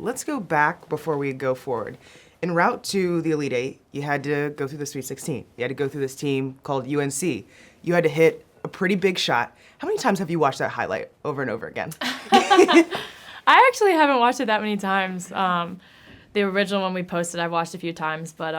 Let's go back before we go forward. En route to the Elite Eight, you had to go through the Sweet 16. You had to go through this team called UNC. You had to hit a pretty big shot. How many times have you watched that highlight over and over again? I actually haven't watched it that many times. The original one we posted, I've watched a few times, but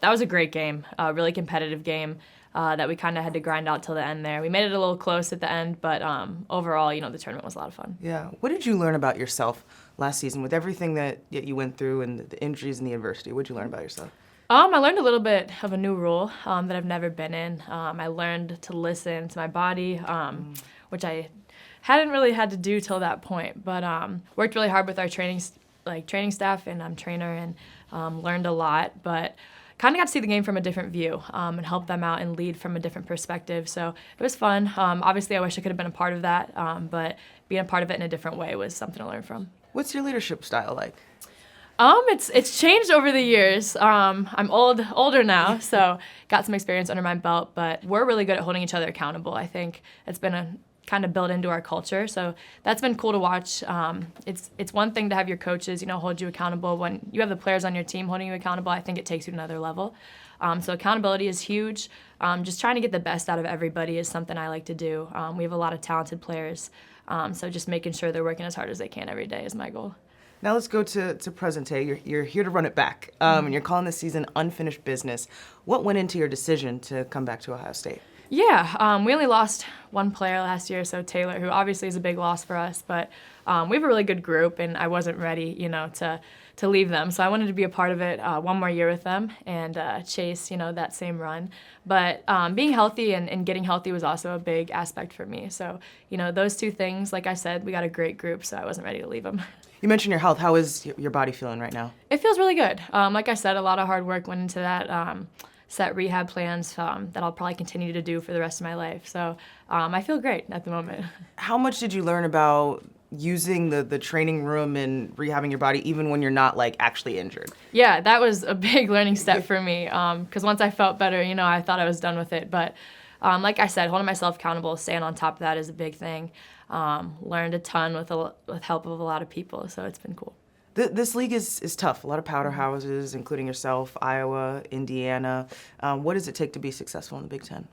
that was a great game, a really competitive game that we kind of had to grind out till the end there. We made it a little close at the end, but overall, the tournament was a lot of fun. Yeah. What did you learn about yourself last season with everything that you went through and the injuries and the adversity? What did you learn about yourself? I learned a little bit of a new rule that I've never been in. I learned to listen to my body, which I hadn't really had to do till that point, but worked really hard with our training staff and trainer, and learned a lot, but kind of got to see the game from a different view and help them out and lead from a different perspective. So it was fun. Obviously, I wish I could have been a part of that, but being a part of it in a different way was something to learn from. What's your leadership style like? It's changed over the years. I'm older now, so got some experience under my belt, but we're really good at holding each other accountable. I think it's been kind of built into our culture, so that's been cool to watch. It's one thing to have your coaches, hold you accountable. When you have the players on your team holding you accountable, I think it takes you to another level. So accountability is huge. Just trying to get the best out of everybody is something I like to do. We have a lot of talented players, so just making sure they're working as hard as they can every day is my goal. Now let's go to present day. You're here to run it back, and you're calling this season unfinished business. What went into your decision to come back to Ohio State? Yeah, we only lost one player last year, so Taylor, who obviously is a big loss for us, but we have a really good group, and I wasn't ready, to leave them. So I wanted to be a part of it one more year with them and chase, that same run. But being healthy and getting healthy was also a big aspect for me. So, those two things, like I said, we got a great group, so I wasn't ready to leave them. You mentioned your health. How is your body feeling right now? It feels really good. Like I said, a lot of hard work went into that. Set rehab plans that I'll probably continue to do for the rest of my life. So I feel great at the moment. How much did you learn about using the training room and rehabbing your body even when you're not actually injured? Yeah, that was a big learning step for me because once I felt better, I thought I was done with it. But like I said, holding myself accountable, staying on top of that is a big thing. Learned a ton with help of a lot of people, so it's been cool. This league is tough. A lot of powerhouses, including yourself, Iowa, Indiana. What does it take to be successful in the Big Ten?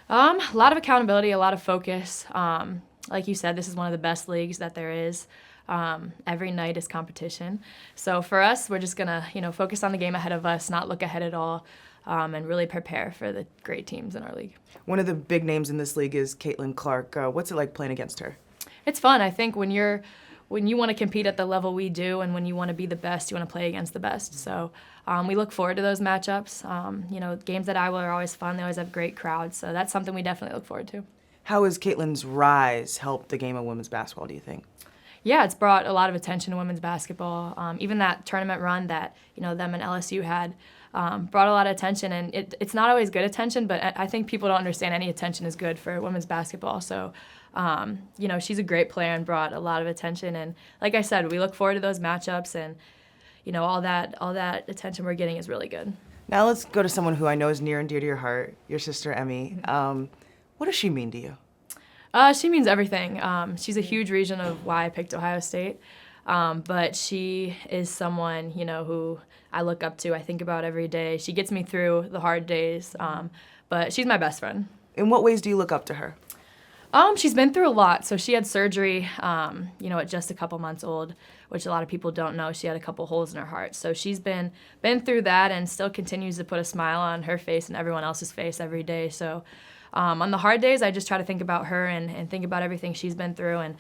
A lot of accountability, a lot of focus. Like you said, this is one of the best leagues that there is. Every night is competition. So for us, we're just gonna, focus on the game ahead of us, not look ahead at all, and really prepare for the great teams in our league. One of the big names in this league is Caitlin Clark. What's it like playing against her? It's fun. I think when you want to compete at the level we do and when you want to be the best, you want to play against the best. So we look forward to those matchups. Games at Iowa are always fun. They always have great crowds. So that's something we definitely look forward to. How has Caitlin's rise helped the game of women's basketball, do you think? Yeah, it's brought a lot of attention to women's basketball. Even that tournament run that, them and LSU had brought a lot of attention. And it's not always good attention, but I think people don't understand any attention is good for women's basketball. So she's a great player and brought a lot of attention. And like I said, we look forward to those matchups, and all that attention we're getting is really good. Now let's go to someone who I know is near and dear to your heart, your sister Emmy. What does she mean to you? She means everything. She's a huge reason of why I picked Ohio State. But she is someone, who I look up to, I think about every day. She gets me through the hard days, but she's my best friend. In what ways do you look up to her? She's been through a lot. So she had surgery, at just a couple months old, which a lot of people don't know. She had a couple holes in her heart. So she's been through that and still continues to put a smile on her face and everyone else's face every day. So on the hard days, I just try to think about her and think about everything she's been through. And,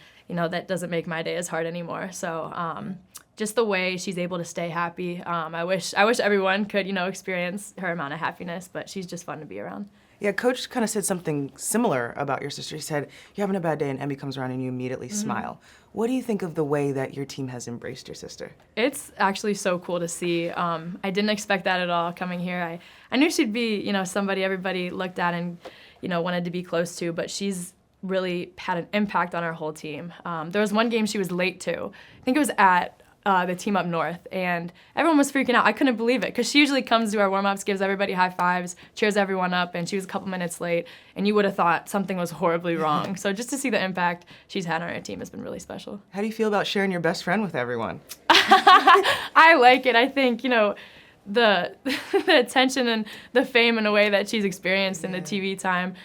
that doesn't make my day as hard anymore. So just the way she's able to stay happy. I wish everyone could, experience her amount of happiness, but she's just fun to be around. Yeah, Coach kind of said something similar about your sister. He said, you're having a bad day and Emmy comes around and you immediately smile. What do you think of the way that your team has embraced your sister? It's actually so cool to see. I didn't expect that at all coming here. I knew she'd be, somebody everybody looked at and, wanted to be close to, but she's really had an impact on our whole team. There was one game she was late to. I think it was at the team up north, and everyone was freaking out. I couldn't believe it because she usually comes to our warm-ups, gives everybody high fives, cheers everyone up, and she was a couple minutes late, and you would have thought something was horribly wrong. So just to see the impact she's had on our team has been really special. How do you feel about sharing your best friend with everyone? I like it. I think, the the attention and the fame in a way that she's experienced in the TV time,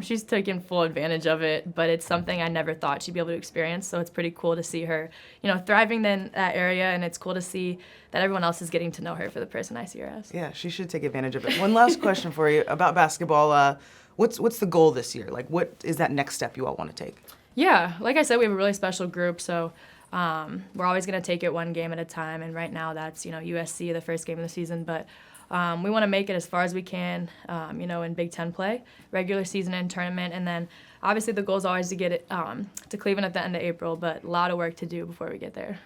she's taken full advantage of it, but it's something I never thought she'd be able to experience, so it's pretty cool to see her, thriving in that area, and it's cool to see that everyone else is getting to know her for the person I see her as. Yeah, she should take advantage of it. One last question for you about basketball. What's the goal this year? Like, what is that next step you all want to take? Yeah, like I said, we have a really special group, so we're always going to take it one game at a time, and right now that's, USC, the first game of the season, but we want to make it as far as we can, in Big Ten play, regular season and tournament, and then obviously the goal is always to get it to Cleveland at the end of April, but a lot of work to do before we get there.